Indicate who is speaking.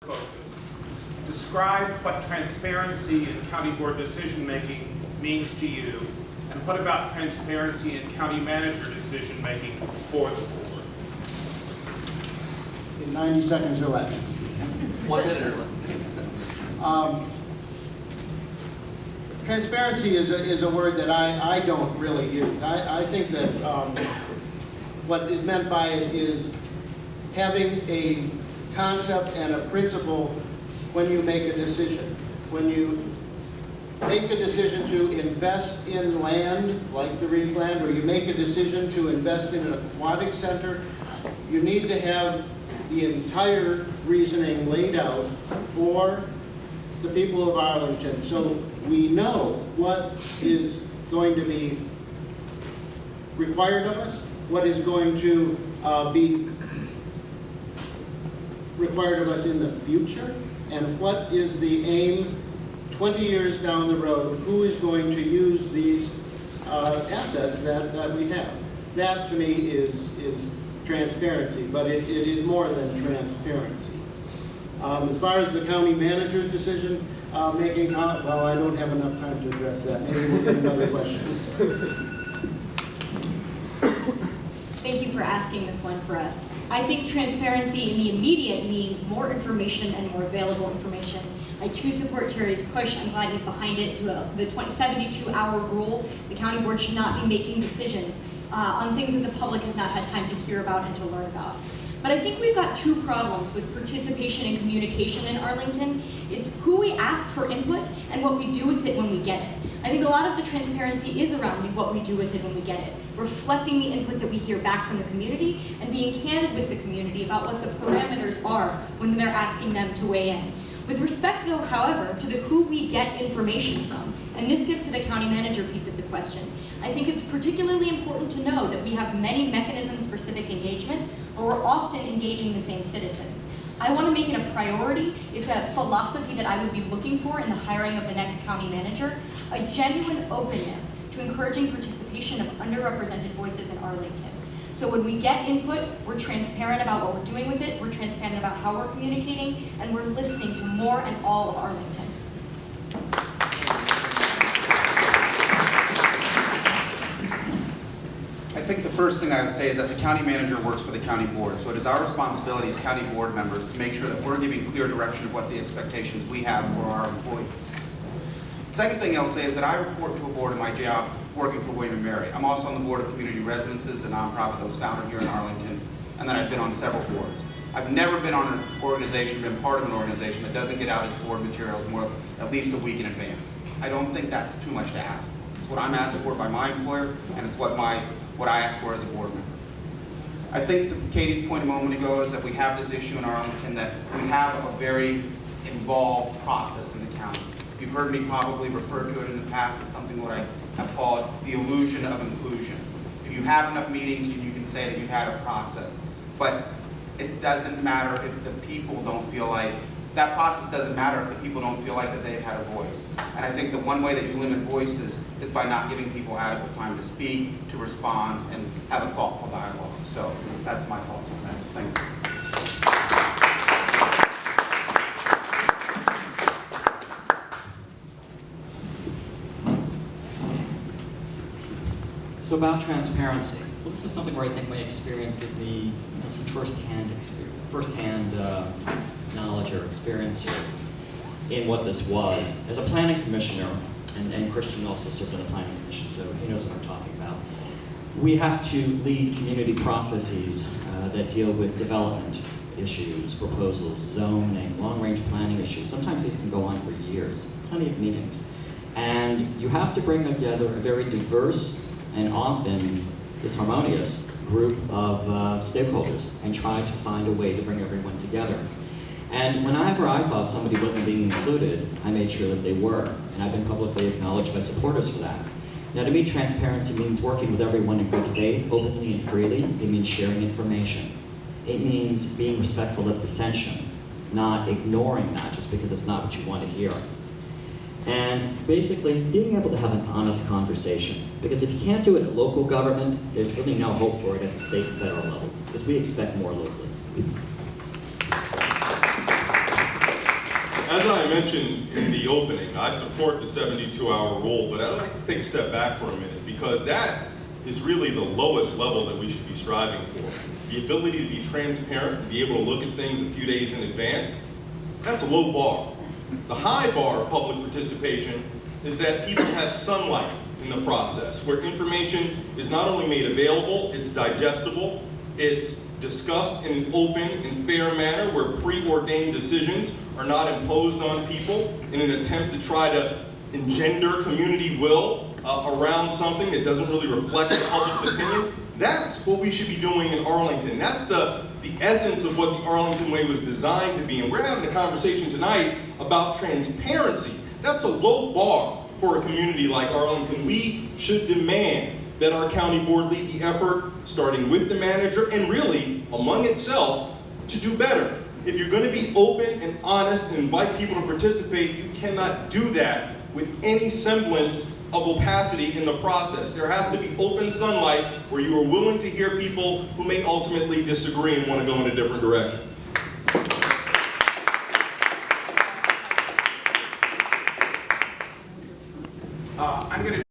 Speaker 1: focus. Describe what transparency in county board decision-making means to you, and what about transparency in county manager decision-making for the board?
Speaker 2: In 90 seconds or less.
Speaker 3: 1 minute or less.
Speaker 2: Transparency is a word that I don't really use. I think that what is meant by it is having a concept and a principle when you make a decision. When you make a decision to invest in land, like the Reeves land, or you make a decision to invest in an aquatic center, you need to have the entire reasoning laid out for the people of Arlington, so we know what is going to be required of us, what is going to be required of us in the future, and what is the aim 20 years down the road, who is going to use these assets that we have. That to me is transparency, but it is more than transparency. As far as the county manager's decision making, well, I don't have enough time to address that. Maybe we'll get another question.
Speaker 4: Thank you for asking this one for us. I think transparency in the immediate means more information and more available information. I too support Terry's push. I'm glad he's behind it to the 72-hour rule. The county board should not be making decisions on things that the public has not had time to hear about and to learn about. But I think we've got two problems with participation and communication in Arlington. It's who we ask for input and what we do with it when we get it. I think a lot of the transparency is around what we do with it when we get it, reflecting the input that we hear back from the community and being candid with the community about what the parameters are when they're asking them to weigh in. With respect, though, however, to the who we get information from, and this gets to the county manager piece of the question, I think it's particularly important to know that we have many mechanisms for civic engagement, but we're often engaging the same citizens. I want to make it a priority. It's a philosophy that I would be looking for in the hiring of the next county manager, a genuine openness to encouraging participation of underrepresented voices in Arlington. So when we get input, we're transparent about what we're doing with it, we're transparent about how we're communicating, and we're listening to more and all of Arlington.
Speaker 5: I think the first thing I would say is that the county manager works for the county board, so it is our responsibility as county board members to make sure that we're giving clear direction of what the expectations we have for our employees. The second thing I'll say is that I report to a board in my job working for William & Mary. I'm also on the board of Community Residences, a nonprofit that was founded here in Arlington, and then I've been on several boards. I've never been on an organization, been part of an organization that doesn't get out its board materials more at least a week in advance. I don't think that's too much to ask for. It's what I'm asked for by my employer, and it's what I ask for as a board member. I think to Katie's point a moment ago is that we have this issue in Arlington that we have a very involved process in the county. You've heard me probably refer to it in the past as something what I have called the illusion of inclusion. If you have enough meetings, you can say that you've had a process, but it doesn't matter if the people don't feel like, that process doesn't matter if the people don't feel like that they've had a voice. And I think the one way that you limit voices is by not giving people adequate time to speak, to respond, and have a thoughtful dialogue. So that's my thoughts on that. Thanks.
Speaker 3: So about transparency. Well, this is something where I think my experience gives me some firsthand knowledge or experience here in what this was. As a planning commissioner, and Christian also served on the planning commission, so he knows what I'm talking about. We have to lead community processes that deal with development issues, proposals, zoning, long-range planning issues. Sometimes these can go on for years, plenty of meetings. And you have to bring together a very diverse and often disharmonious group of stakeholders and try to find a way to bring everyone together. And whenever I thought somebody wasn't being included, I made sure that they were. And I've been publicly acknowledged by supporters for that. Now, to me, transparency means working with everyone in good faith, openly and freely. It means sharing information. It means being respectful of dissension, not ignoring that just because it's not what you want to hear. And basically, being able to have an honest conversation. Because if you can't do it at local government, there's really no hope for it at the state and federal level, because we expect more locally.
Speaker 6: As I mentioned in the opening, I support the 72-hour rule, but I'd like to take a step back for a minute, because that is really the lowest level that we should be striving for. The ability to be transparent, to be able to look at things a few days in advance, that's a low bar. The high bar of public participation is that people have sunlight in the process, where information is not only made available, it's digestible, it's discussed in an open and fair manner where preordained decisions are not imposed on people in an attempt to try to engender community will around something that doesn't really reflect the public's opinion. That's what we should be doing in Arlington. That's the essence of what the Arlington Way was designed to be. And we're having a conversation tonight about transparency. That's a low bar for a community like Arlington. We should demand that our county board lead the effort, starting with the manager and really among itself, to do better. If you're going to be open and honest and invite people to participate, you cannot do that with any semblance of opacity in the process. There has to be open sunlight where you are willing to hear people who may ultimately disagree and want to go in a different direction.
Speaker 1: I'm going to